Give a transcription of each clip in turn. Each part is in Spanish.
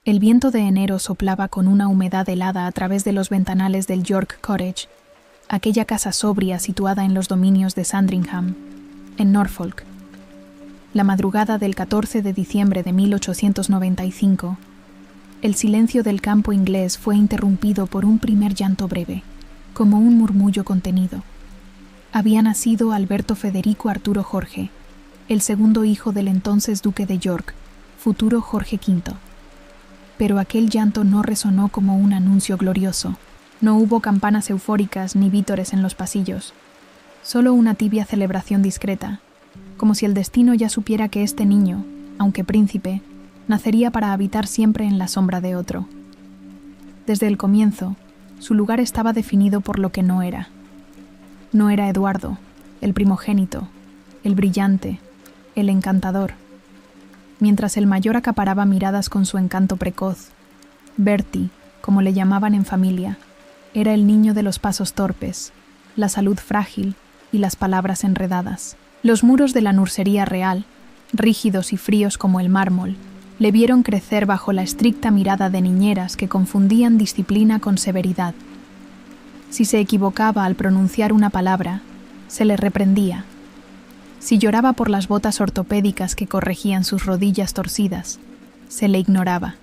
El viento de enero soplaba con una humedad helada a través de los ventanales del York Cottage, aquella casa sobria situada en los dominios de Sandringham, en Norfolk. La madrugada del 14 de diciembre de 1895, el silencio del campo inglés fue interrumpido por un primer llanto breve, como un murmullo contenido. Había nacido Alberto Federico Arturo Jorge, el segundo hijo del entonces duque de York, futuro Jorge V. Pero aquel llanto no resonó como un anuncio glorioso. No hubo campanas eufóricas ni vítores en los pasillos. Solo una tibia celebración discreta, como si el destino ya supiera que este niño, aunque príncipe, nacería para habitar siempre en la sombra de otro. Desde el comienzo, su lugar estaba definido por lo que no era. No era Eduardo, el primogénito, el brillante, el encantador. Mientras el mayor acaparaba miradas con su encanto precoz, Bertie, como le llamaban en familia, era el niño de los pasos torpes, la salud frágil y las palabras enredadas. Los muros de la nursería real, rígidos y fríos como el mármol, le vieron crecer bajo la estricta mirada de niñeras que confundían disciplina con severidad. Si se equivocaba al pronunciar una palabra, se le reprendía. Si lloraba por las botas ortopédicas que corregían sus rodillas torcidas, se le ignoraba.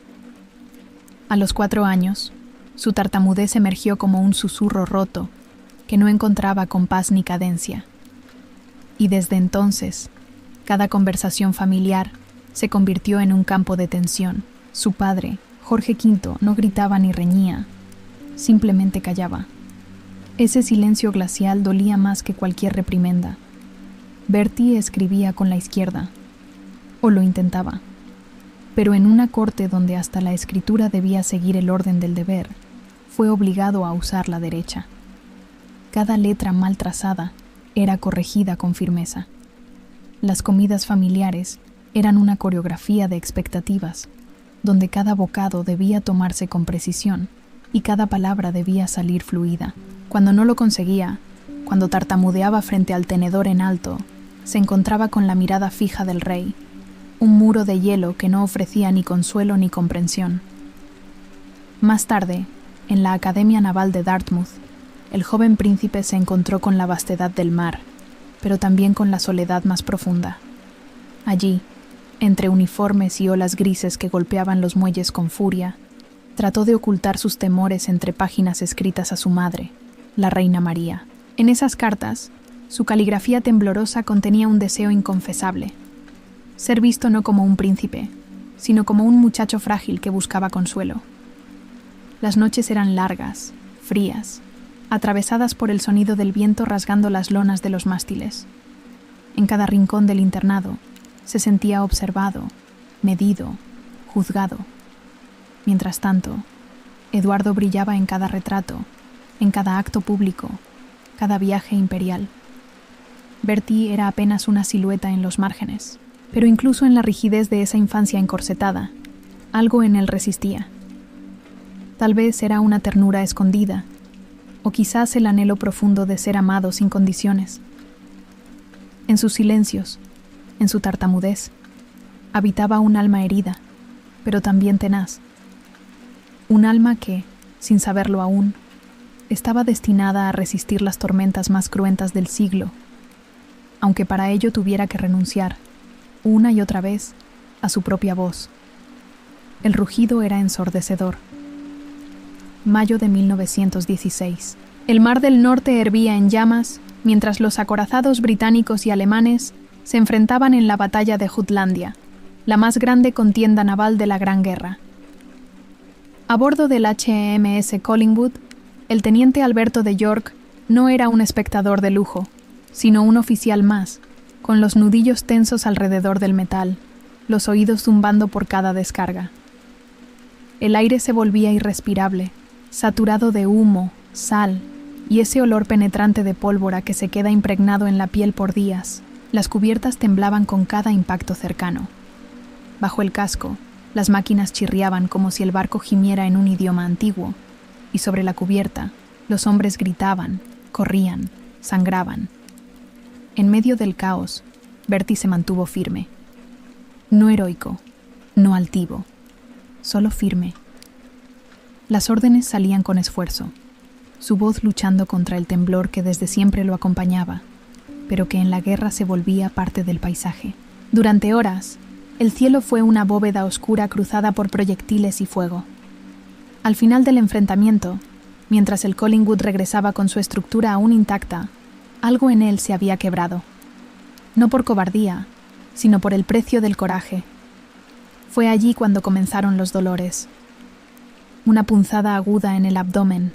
A los 4 años, su tartamudez emergió como un susurro roto que no encontraba compás ni cadencia. Y desde entonces, cada conversación familiar se convirtió en un campo de tensión. Su padre, Jorge V, no gritaba ni reñía, simplemente callaba. Ese silencio glacial dolía más que cualquier reprimenda. Bertie escribía con la izquierda, o lo intentaba, pero en una corte donde hasta la escritura debía seguir el orden del deber, fue obligado a usar la derecha. Cada letra mal trazada era corregida con firmeza. Las comidas familiares eran una coreografía de expectativas, donde cada bocado debía tomarse con precisión y cada palabra debía salir fluida. Cuando no lo conseguía, cuando tartamudeaba frente al tenedor en alto, se encontraba con la mirada fija del rey, un muro de hielo que no ofrecía ni consuelo ni comprensión. Más tarde, en la Academia Naval de Dartmouth, el joven príncipe se encontró con la vastedad del mar, pero también con la soledad más profunda. Allí, entre uniformes y olas grises que golpeaban los muelles con furia, trató de ocultar sus temores entre páginas escritas a su madre, la reina María. En esas cartas, su caligrafía temblorosa contenía un deseo inconfesable: ser visto no como un príncipe, sino como un muchacho frágil que buscaba consuelo. Las noches eran largas, frías, atravesadas por el sonido del viento rasgando las lonas de los mástiles. En cada rincón del internado se sentía observado, medido, juzgado. Mientras tanto, Eduardo brillaba en cada retrato, en cada acto público, cada viaje imperial. Bertie era apenas una silueta en los márgenes, pero incluso en la rigidez de esa infancia encorsetada, algo en él resistía. Tal vez era una ternura escondida, o quizás el anhelo profundo de ser amado sin condiciones. En sus silencios, en su tartamudez, habitaba un alma herida, pero también tenaz. Un alma que, sin saberlo aún, estaba destinada a resistir las tormentas más cruentas del siglo, aunque para ello tuviera que renunciar, una y otra vez, a su propia voz. El rugido era ensordecedor. Mayo de 1916. El mar del norte hervía en llamas, mientras los acorazados británicos y alemanes se enfrentaban en la batalla de Jutlandia, la más grande contienda naval de la Gran Guerra. A bordo del HMS Collingwood, el teniente Alberto de York no era un espectador de lujo, sino un oficial más, con los nudillos tensos alrededor del metal, los oídos zumbando por cada descarga. El aire se volvía irrespirable, saturado de humo, sal y ese olor penetrante de pólvora que se queda impregnado en la piel por días. Las cubiertas temblaban con cada impacto cercano. Bajo el casco, las máquinas chirriaban como si el barco gimiera en un idioma antiguo, y sobre la cubierta, los hombres gritaban, corrían, sangraban. En medio del caos, Bertie se mantuvo firme. No heroico, no altivo, solo firme. Las órdenes salían con esfuerzo, su voz luchando contra el temblor que desde siempre lo acompañaba, pero que en la guerra se volvía parte del paisaje. Durante horas, el cielo fue una bóveda oscura cruzada por proyectiles y fuego. Al final del enfrentamiento, mientras el Collingwood regresaba con su estructura aún intacta, algo en él se había quebrado. No por cobardía, sino por el precio del coraje. Fue allí cuando comenzaron los dolores. Una punzada aguda en el abdomen,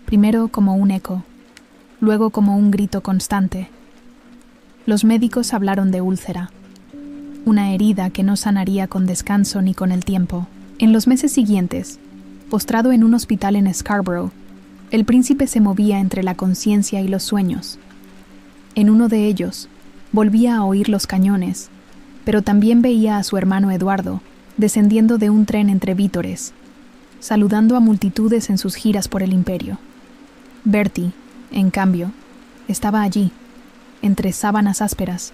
primero como un eco, luego como un grito constante. Los médicos hablaron de úlcera, una herida que no sanaría con descanso ni con el tiempo. En los meses siguientes, postrado en un hospital en Scarborough, el príncipe se movía entre la conciencia y los sueños. En uno de ellos, volvía a oír los cañones, pero también veía a su hermano Eduardo descendiendo de un tren entre vítores, saludando a multitudes en sus giras por el imperio. Bertie, en cambio, estaba allí, entre sábanas ásperas,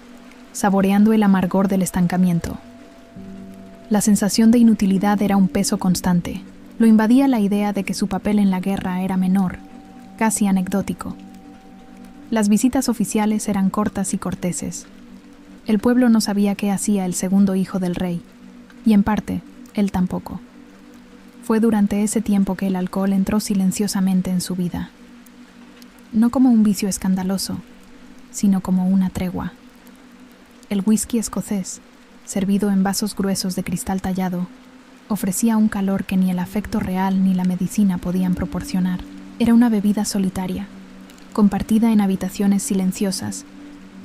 saboreando el amargor del estancamiento. La sensación de inutilidad era un peso constante. Lo invadía la idea de que su papel en la guerra era menor, casi anecdótico. Las visitas oficiales eran cortas y corteses. El pueblo no sabía qué hacía el segundo hijo del rey, y en parte, él tampoco. Fue durante ese tiempo que el alcohol entró silenciosamente en su vida. No como un vicio escandaloso, sino como una tregua. El whisky escocés, servido en vasos gruesos de cristal tallado, ofrecía un calor que ni el afecto real ni la medicina podían proporcionar. Era una bebida solitaria, compartida en habitaciones silenciosas,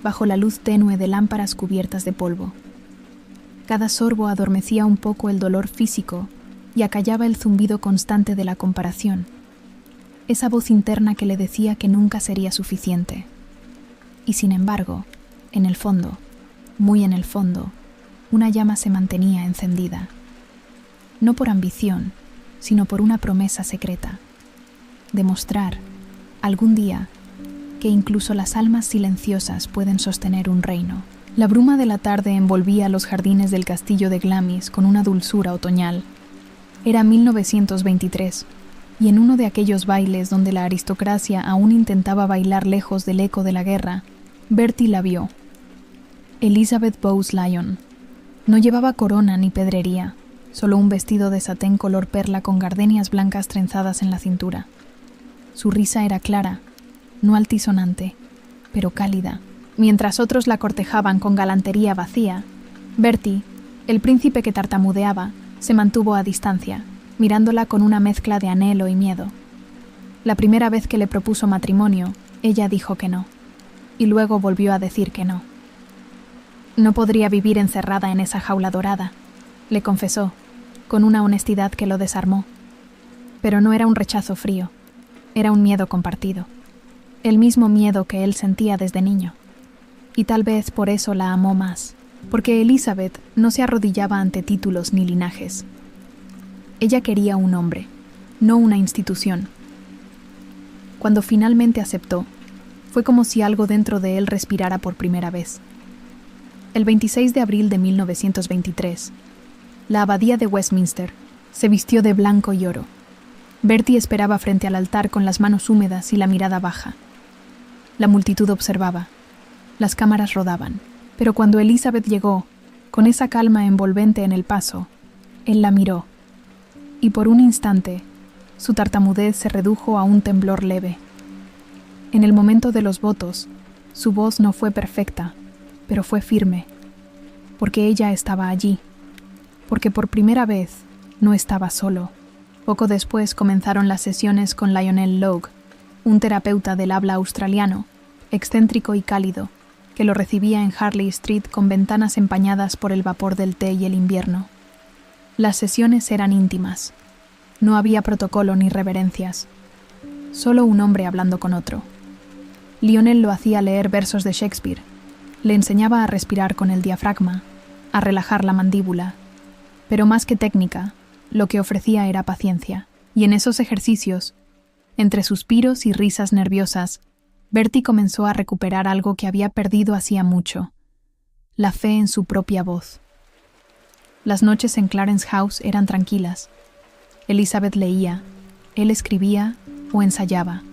bajo la luz tenue de lámparas cubiertas de polvo. Cada sorbo adormecía un poco el dolor físico y acallaba el zumbido constante de la comparación, esa voz interna que le decía que nunca sería suficiente. Y sin embargo, en el fondo, muy en el fondo, una llama se mantenía encendida. No por ambición, sino por una promesa secreta. Demostrar, algún día, que incluso las almas silenciosas pueden sostener un reino. La bruma de la tarde envolvía los jardines del castillo de Glamis con una dulzura otoñal. Era 1923, y en uno de aquellos bailes donde la aristocracia aún intentaba bailar lejos del eco de la guerra, Bertie la vio. Elizabeth Bowes-Lyon. No llevaba corona ni pedrería, solo un vestido de satén color perla con gardenias blancas trenzadas en la cintura. Su risa era clara, no altisonante, pero cálida. Mientras otros la cortejaban con galantería vacía, Bertie, el príncipe que tartamudeaba, se mantuvo a distancia, mirándola con una mezcla de anhelo y miedo. La primera vez que le propuso matrimonio, ella dijo que no, y luego volvió a decir que no. No podría vivir encerrada en esa jaula dorada, le confesó, con una honestidad que lo desarmó. Pero no era un rechazo frío, era un miedo compartido, el mismo miedo que él sentía desde niño. Y tal vez por eso la amó más, porque Elizabeth no se arrodillaba ante títulos ni linajes. Ella quería un hombre, no una institución. Cuando finalmente aceptó, fue como si algo dentro de él respirara por primera vez. El 26 de abril de 1923, la abadía de Westminster se vistió de blanco y oro. Bertie esperaba frente al altar con las manos húmedas y la mirada baja. La multitud observaba. Las cámaras rodaban, pero cuando Elizabeth llegó, con esa calma envolvente en el paso, él la miró, y por un instante, su tartamudez se redujo a un temblor leve. En el momento de los votos, su voz no fue perfecta, pero fue firme, porque ella estaba allí, porque por primera vez no estaba solo. Poco después comenzaron las sesiones con Lionel Logue, un terapeuta del habla australiano, excéntrico y cálido, que lo recibía en Harley Street con ventanas empañadas por el vapor del té y el invierno. Las sesiones eran íntimas. No había protocolo ni reverencias. Solo un hombre hablando con otro. Lionel lo hacía leer versos de Shakespeare. Le enseñaba a respirar con el diafragma, a relajar la mandíbula. Pero más que técnica, lo que ofrecía era paciencia. Y en esos ejercicios, entre suspiros y risas nerviosas, Bertie comenzó a recuperar algo que había perdido hacía mucho: la fe en su propia voz. Las noches en Clarence House eran tranquilas. Elizabeth leía, él escribía o ensayaba.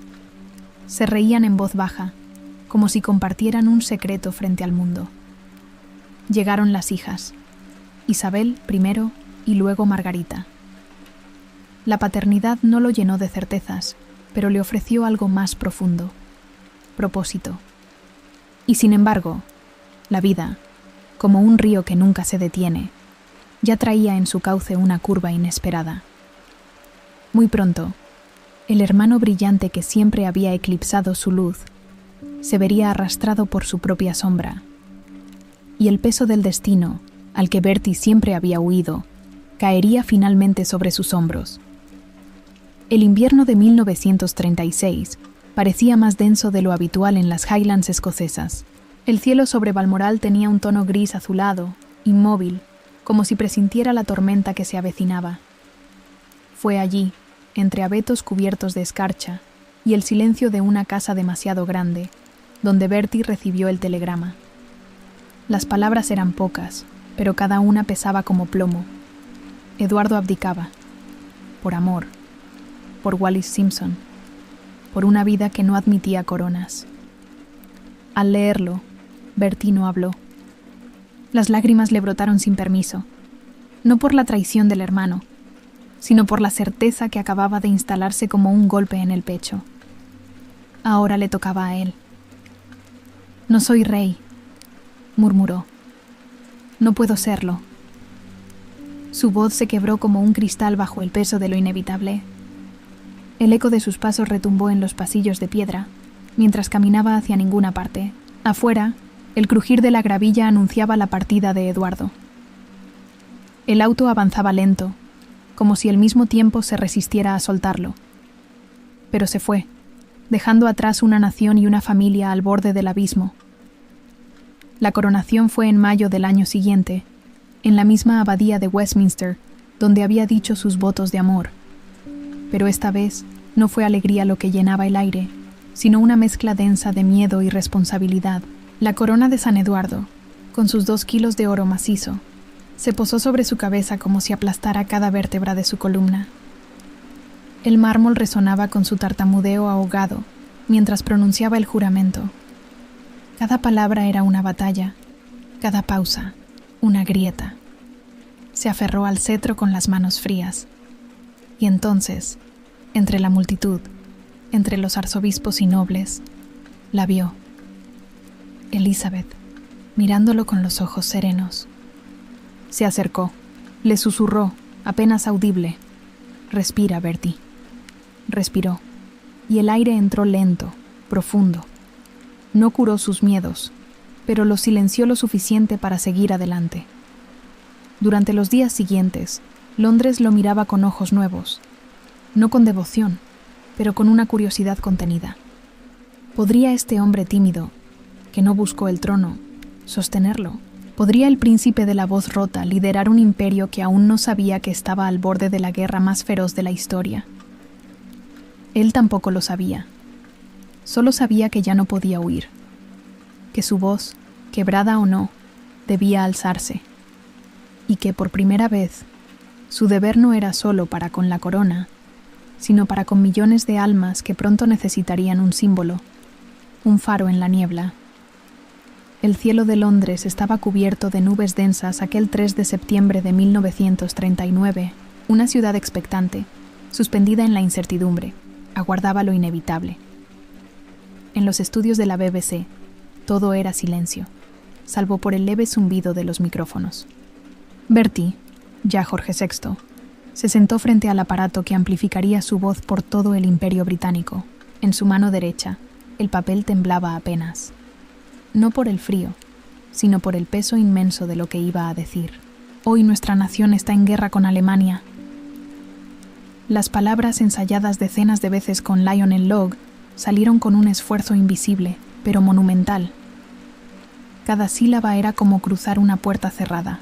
Se reían en voz baja, como si compartieran un secreto frente al mundo. Llegaron las hijas, Isabel primero y luego Margarita. La paternidad no lo llenó de certezas, pero le ofreció algo más profundo: propósito. Y sin embargo, la vida, como un río que nunca se detiene, ya traía en su cauce una curva inesperada. Muy pronto, el hermano brillante que siempre había eclipsado su luz se vería arrastrado por su propia sombra, y el peso del destino, al que Bertie siempre había huido, caería finalmente sobre sus hombros. El invierno de 1936 parecía más denso de lo habitual en las Highlands escocesas. El cielo sobre Balmoral tenía un tono gris azulado, inmóvil, como si presintiera la tormenta que se avecinaba. Fue allí, entre abetos cubiertos de escarcha y el silencio de una casa demasiado grande, donde Bertie recibió el telegrama. Las palabras eran pocas, pero cada una pesaba como plomo. Eduardo abdicaba, por amor, por Wallis Simpson, por una vida que no admitía coronas. Al leerlo, Bertie no habló. Las lágrimas le brotaron sin permiso, no por la traición del hermano, sino por la certeza que acababa de instalarse como un golpe en el pecho. Ahora le tocaba a él. «No soy rey», murmuró. «No puedo serlo». Su voz se quebró como un cristal bajo el peso de lo inevitable. El eco de sus pasos retumbó en los pasillos de piedra, mientras caminaba hacia ninguna parte. Afuera, el crujir de la gravilla anunciaba la partida de Eduardo. El auto avanzaba lento, como si el mismo tiempo se resistiera a soltarlo. Pero se fue, dejando atrás una nación y una familia al borde del abismo. La coronación fue en mayo del año siguiente, en la misma abadía de Westminster, donde había dicho sus votos de amor. Pero esta vez no fue alegría lo que llenaba el aire, sino una mezcla densa de miedo y responsabilidad. La corona de San Eduardo, con sus 2 kilos de oro macizo, se posó sobre su cabeza como si aplastara cada vértebra de su columna. El mármol resonaba con su tartamudeo ahogado mientras pronunciaba el juramento. Cada palabra era una batalla, cada pausa, una grieta. Se aferró al cetro con las manos frías. Y entonces, entre la multitud, entre los arzobispos y nobles, la vio. Elizabeth, mirándolo con los ojos serenos. Se acercó, le susurró, apenas audible: «Respira, Bertie». Respiró, y el aire entró lento, profundo. No curó sus miedos, pero los silenció lo suficiente para seguir adelante. Durante los días siguientes, Londres lo miraba con ojos nuevos, no con devoción, pero con una curiosidad contenida. ¿Podría este hombre tímido, que no buscó el trono, sostenerlo? ¿Podría el príncipe de la voz rota liderar un imperio que aún no sabía que estaba al borde de la guerra más feroz de la historia? Él tampoco lo sabía. Solo sabía que ya no podía huir, que su voz, quebrada o no, debía alzarse, y que por primera vez su deber no era solo para con la corona, sino para con millones de almas que pronto necesitarían un símbolo, un faro en la niebla. El cielo de Londres estaba cubierto de nubes densas aquel 3 de septiembre de 1939. Una ciudad expectante, suspendida en la incertidumbre, aguardaba lo inevitable. En los estudios de la BBC, todo era silencio, salvo por el leve zumbido de los micrófonos. Bertie, ya Jorge VI, se sentó frente al aparato que amplificaría su voz por todo el Imperio Británico. En su mano derecha, el papel temblaba apenas. No por el frío, sino por el peso inmenso de lo que iba a decir. Hoy nuestra nación está en guerra con Alemania. Las palabras ensayadas decenas de veces con Lionel Logue salieron con un esfuerzo invisible, pero monumental. Cada sílaba era como cruzar una puerta cerrada.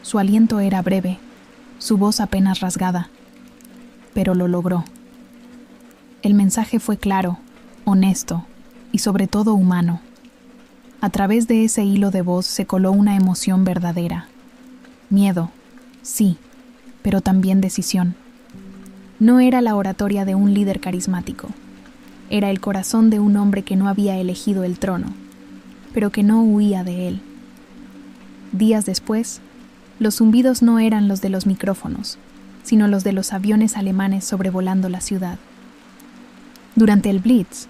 Su aliento era breve, su voz apenas rasgada, pero lo logró. El mensaje fue claro, honesto y sobre todo humano. A través de ese hilo de voz se coló una emoción verdadera, Miedo, sí, pero también decisión. No era la oratoria de un líder carismático. Era el corazón de un hombre que no había elegido el trono, pero que no huía de él. Días después, los zumbidos no eran los de los micrófonos, sino los de los aviones alemanes sobrevolando la ciudad. Durante el Blitz,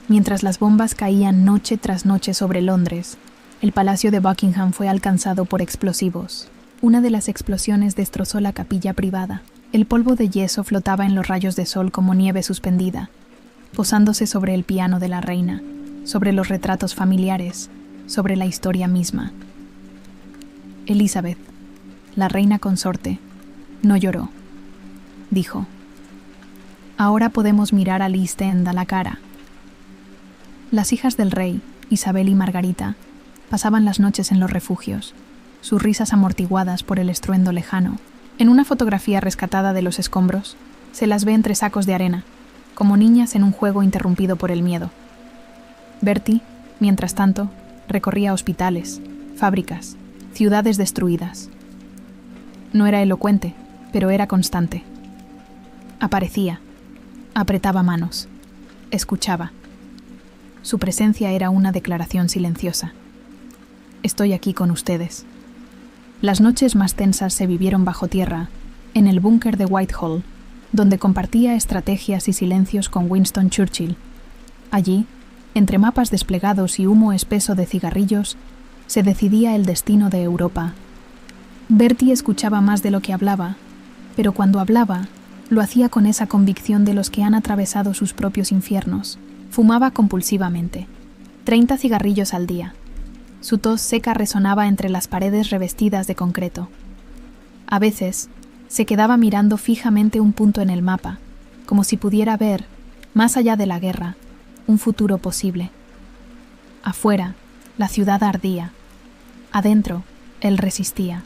mientras las bombas caían noche tras noche sobre Londres, el Palacio de Buckingham fue alcanzado por explosivos. Una de las explosiones destrozó la capilla privada. El polvo de yeso flotaba en los rayos de sol como nieve suspendida, posándose sobre el piano de la reina, sobre los retratos familiares, sobre la historia misma. Elizabeth, la reina consorte, no lloró. Dijo: «Ahora podemos mirar al East End a la cara». Las hijas del rey, Isabel y Margarita, pasaban las noches en los refugios, sus risas amortiguadas por el estruendo lejano. En una fotografía rescatada de los escombros, se las ve entre sacos de arena, como niñas en un juego interrumpido por el miedo. Bertie, mientras tanto, recorría hospitales, fábricas, ciudades destruidas. No era elocuente, pero era constante. Aparecía, apretaba manos, escuchaba. Su presencia era una declaración silenciosa. Estoy aquí con ustedes. Las noches más tensas se vivieron bajo tierra, en el búnker de Whitehall, donde compartía estrategias y silencios con Winston Churchill. Allí, entre mapas desplegados y humo espeso de cigarrillos, se decidía el destino de Europa. Bertie escuchaba más de lo que hablaba, pero cuando hablaba, lo hacía con esa convicción de los que han atravesado sus propios infiernos. Fumaba compulsivamente, 30 cigarrillos al día. Su tos seca resonaba entre las paredes revestidas de concreto. A veces, se quedaba mirando fijamente un punto en el mapa, como si pudiera ver, más allá de la guerra, un futuro posible. Afuera, la ciudad ardía. Adentro, él resistía.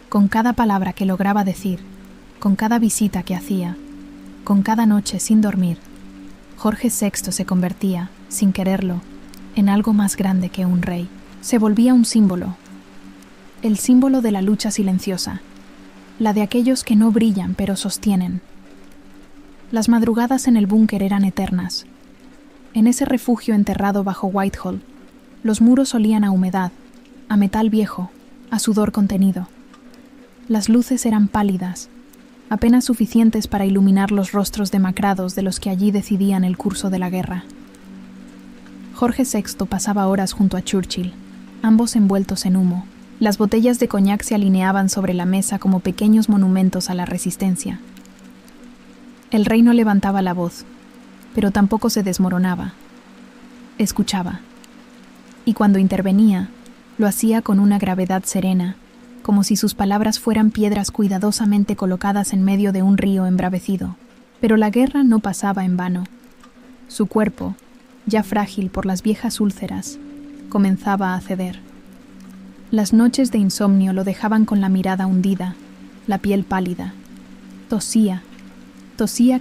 Con cada palabra que lograba decir, con cada visita que hacía, con cada noche sin dormir, Jorge VI se convertía, sin quererlo, en algo más grande que un rey. Se volvía un símbolo, el símbolo de la lucha silenciosa, la de aquellos que no brillan pero sostienen. Las madrugadas en el búnker eran eternas. En ese refugio enterrado bajo Whitehall, los muros olían a humedad, a metal viejo, a sudor contenido. Las luces eran pálidas, apenas suficientes para iluminar los rostros demacrados de los que allí decidían el curso de la guerra. Jorge VI pasaba horas junto a Churchill, ambos envueltos en humo. Las botellas de coñac se alineaban sobre la mesa como pequeños monumentos a la resistencia. El rey no levantaba la voz, pero tampoco se desmoronaba. Escuchaba. Y cuando intervenía, lo hacía con una gravedad serena, como si sus palabras fueran piedras cuidadosamente colocadas en medio de un río embravecido. Pero la guerra no pasaba en vano. Su cuerpo, ya frágil por las viejas úlceras, comenzaba a ceder. Las noches de insomnio lo dejaban con la mirada hundida, la piel pálida. Tosía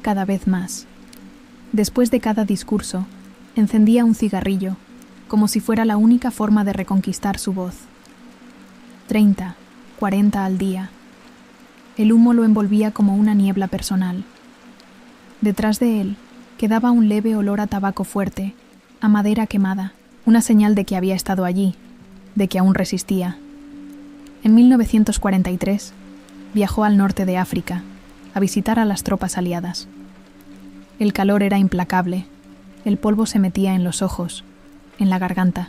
cada vez más. Después de cada discurso, encendía un cigarrillo, como si fuera la única forma de reconquistar su voz. 30, 40 al día. El humo lo envolvía como una niebla personal. Detrás de él quedaba un leve olor a tabaco fuerte, a madera quemada, una señal de que había estado allí, de que aún resistía. En 1943, viajó al norte de África, a visitar a las tropas aliadas. El calor era implacable, el polvo se metía en los ojos, en la garganta.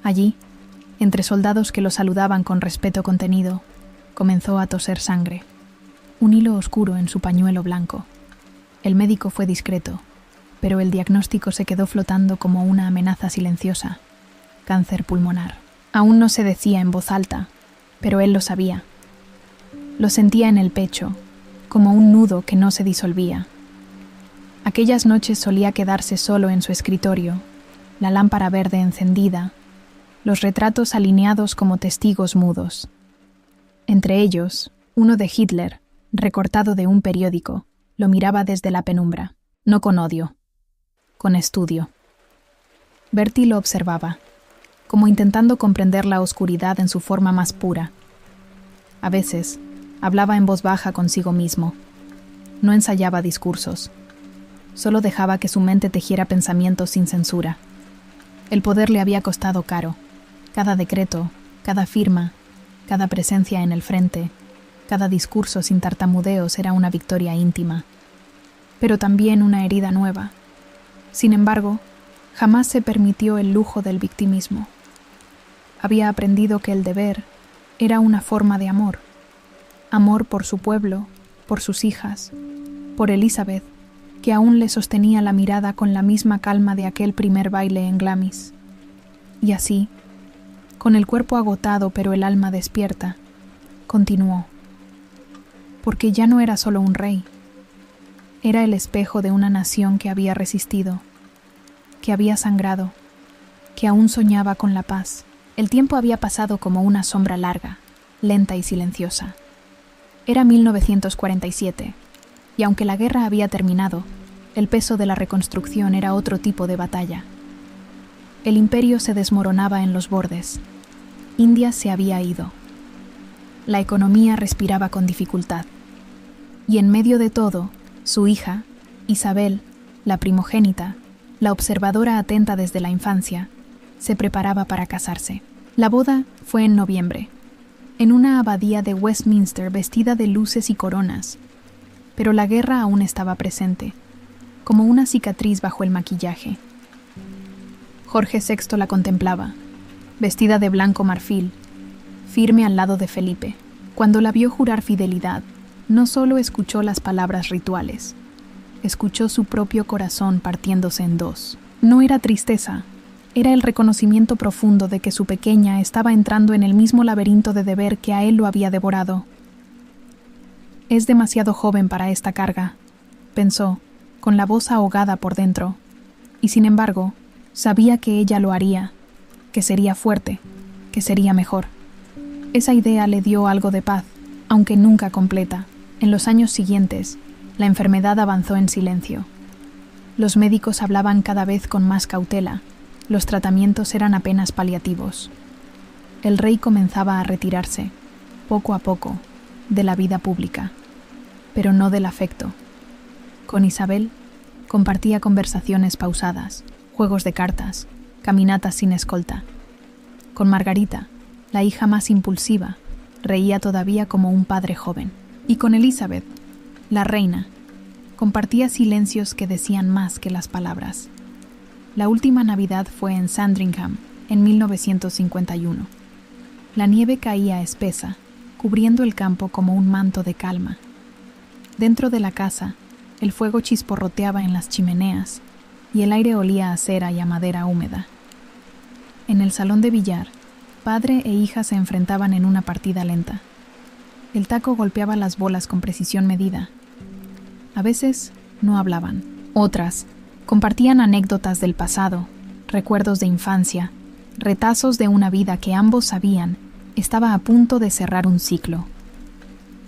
Allí, entre soldados que lo saludaban con respeto contenido, comenzó a toser sangre, un hilo oscuro en su pañuelo blanco. El médico fue discreto, pero el diagnóstico se quedó flotando como una amenaza silenciosa: cáncer pulmonar. Aún no se decía en voz alta, pero él lo sabía. Lo sentía en el pecho, como un nudo que no se disolvía. Aquellas noches solía quedarse solo en su escritorio, la lámpara verde encendida, los retratos alineados como testigos mudos. Entre ellos, uno de Hitler, recortado de un periódico, lo miraba desde la penumbra, no con odio, con estudio. Bertie lo observaba, como intentando comprender la oscuridad en su forma más pura. A veces, hablaba en voz baja consigo mismo. No ensayaba discursos. Solo dejaba que su mente tejiera pensamientos sin censura. El poder le había costado caro. Cada decreto, cada firma, cada presencia en el frente, cada discurso sin tartamudeos era una victoria íntima, pero también una herida nueva. Sin embargo, jamás se permitió el lujo del victimismo. Había aprendido que el deber era una forma de amor. Amor por su pueblo, por sus hijas, por Elizabeth, que aún le sostenía la mirada con la misma calma de aquel primer baile en Glamis. Y así, con el cuerpo agotado pero el alma despierta, continuó. Porque ya no era solo un rey. Era el espejo de una nación que había resistido, que había sangrado, que aún soñaba con la paz. El tiempo había pasado como una sombra larga, lenta y silenciosa. Era 1947, y aunque la guerra había terminado, el peso de la reconstrucción era otro tipo de batalla. El imperio se desmoronaba en los bordes. India se había ido. La economía respiraba con dificultad. Y en medio de todo, su hija, Isabel, la primogénita, la observadora atenta desde la infancia, se preparaba para casarse. La boda fue en noviembre, en una abadía de Westminster vestida de luces y coronas, pero la guerra aún estaba presente, como una cicatriz bajo el maquillaje. Jorge VI la contemplaba, vestida de blanco marfil, firme al lado de Felipe. Cuando la vio jurar fidelidad, no solo escuchó las palabras rituales, escuchó su propio corazón partiéndose en dos. No era tristeza, era el reconocimiento profundo de que su pequeña estaba entrando en el mismo laberinto de deber que a él lo había devorado. Es demasiado joven para esta carga, pensó, con la voz ahogada por dentro, y sin embargo, sabía que ella lo haría, que sería fuerte, que sería mejor. Esa idea le dio algo de paz, aunque nunca completa. En los años siguientes, la enfermedad avanzó en silencio. Los médicos hablaban cada vez con más cautela. Los tratamientos eran apenas paliativos. El rey comenzaba a retirarse, poco a poco, de la vida pública, pero no del afecto. Con Isabel, compartía conversaciones pausadas, juegos de cartas, caminatas sin escolta. Con Margarita, la hija más impulsiva, reía todavía como un padre joven. Y con Elizabeth, la reina, compartía silencios que decían más que las palabras. La última Navidad fue en Sandringham, en 1951. La nieve caía espesa, cubriendo el campo como un manto de calma. Dentro de la casa, el fuego chisporroteaba en las chimeneas y el aire olía a cera y a madera húmeda. En el salón de billar, padre e hija se enfrentaban en una partida lenta. El taco golpeaba las bolas con precisión medida. A veces no hablaban. Otras compartían anécdotas del pasado, recuerdos de infancia, retazos de una vida que ambos sabían estaba a punto de cerrar un ciclo.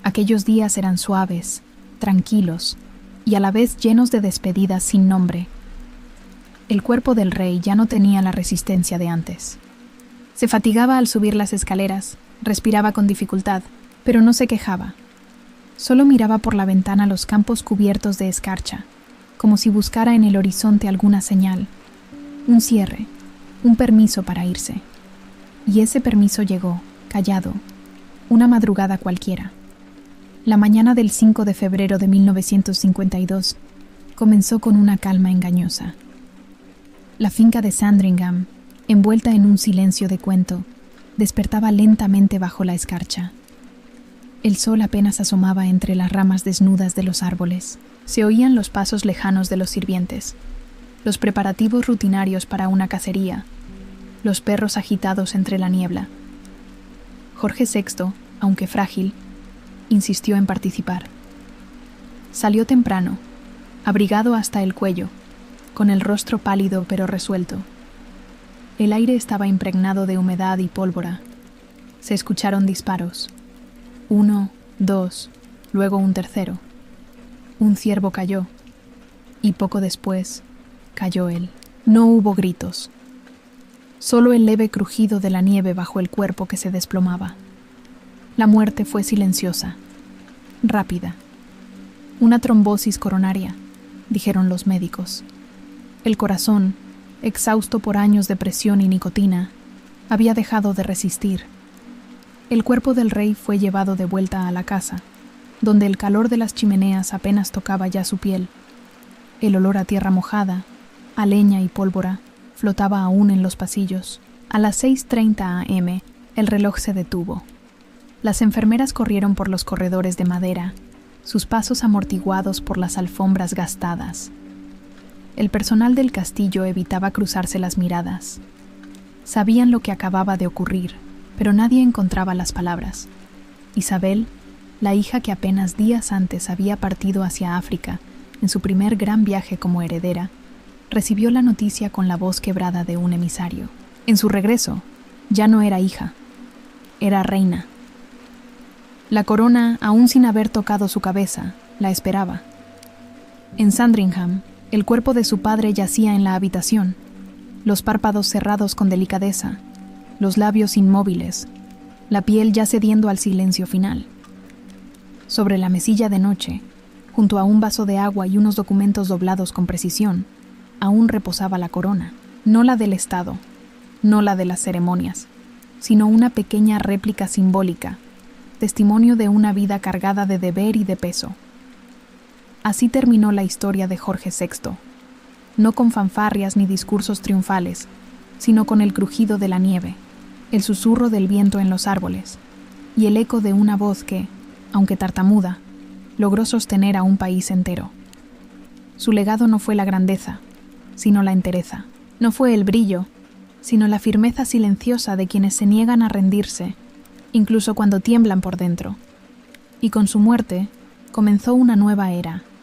Aquellos días eran suaves, tranquilos y a la vez llenos de despedidas sin nombre. El cuerpo del rey ya no tenía la resistencia de antes. Se fatigaba al subir las escaleras, respiraba con dificultad, pero no se quejaba. Solo miraba por la ventana los campos cubiertos de escarcha, como si buscara en el horizonte alguna señal, un cierre, un permiso para irse. Y ese permiso llegó, callado, una madrugada cualquiera. La mañana del 5 de febrero de 1952 comenzó con una calma engañosa. La finca de Sandringham, envuelta en un silencio de cuento, despertaba lentamente bajo la escarcha. El sol apenas asomaba entre las ramas desnudas de los árboles. Se oían los pasos lejanos de los sirvientes, los preparativos rutinarios para una cacería, los perros agitados entre la niebla. Jorge VI, aunque frágil, insistió en participar. Salió temprano, abrigado hasta el cuello, con el rostro pálido pero resuelto. El aire estaba impregnado de humedad y pólvora. Se escucharon disparos. 1, 2, luego un tercero. Un ciervo cayó, y poco después cayó él. No hubo gritos, solo el leve crujido de la nieve bajo el cuerpo que se desplomaba. La muerte fue silenciosa, rápida. Una trombosis coronaria, dijeron los médicos. El corazón, exhausto por años de presión y nicotina, había dejado de resistir. El cuerpo del rey fue llevado de vuelta a la casa, donde el calor de las chimeneas apenas tocaba ya su piel. El olor a tierra mojada, a leña y pólvora, flotaba aún en los pasillos. A las 6:30 a.m., el reloj se detuvo. Las enfermeras corrieron por los corredores de madera, sus pasos amortiguados por las alfombras gastadas. El personal del castillo evitaba cruzarse las miradas. Sabían lo que acababa de ocurrir, pero nadie encontraba las palabras. Isabel, la hija que apenas días antes había partido hacia África, en su primer gran viaje como heredera, recibió la noticia con la voz quebrada de un emisario. En su regreso, ya no era hija, era reina. La corona, aún sin haber tocado su cabeza, la esperaba. En Sandringham, el cuerpo de su padre yacía en la habitación, los párpados cerrados con delicadeza, los labios inmóviles, la piel ya cediendo al silencio final. Sobre la mesilla de noche, junto a un vaso de agua y unos documentos doblados con precisión, aún reposaba la corona, no la del Estado, no la de las ceremonias, sino una pequeña réplica simbólica, testimonio de una vida cargada de deber y de peso. Así terminó la historia de Jorge VI, no con fanfarrias ni discursos triunfales, sino con el crujido de la nieve, el susurro del viento en los árboles y el eco de una voz que, aunque tartamuda, logró sostener a un país entero. Su legado no fue la grandeza, sino la entereza. No fue el brillo, sino la firmeza silenciosa de quienes se niegan a rendirse, incluso cuando tiemblan por dentro. Y con su muerte comenzó una nueva era,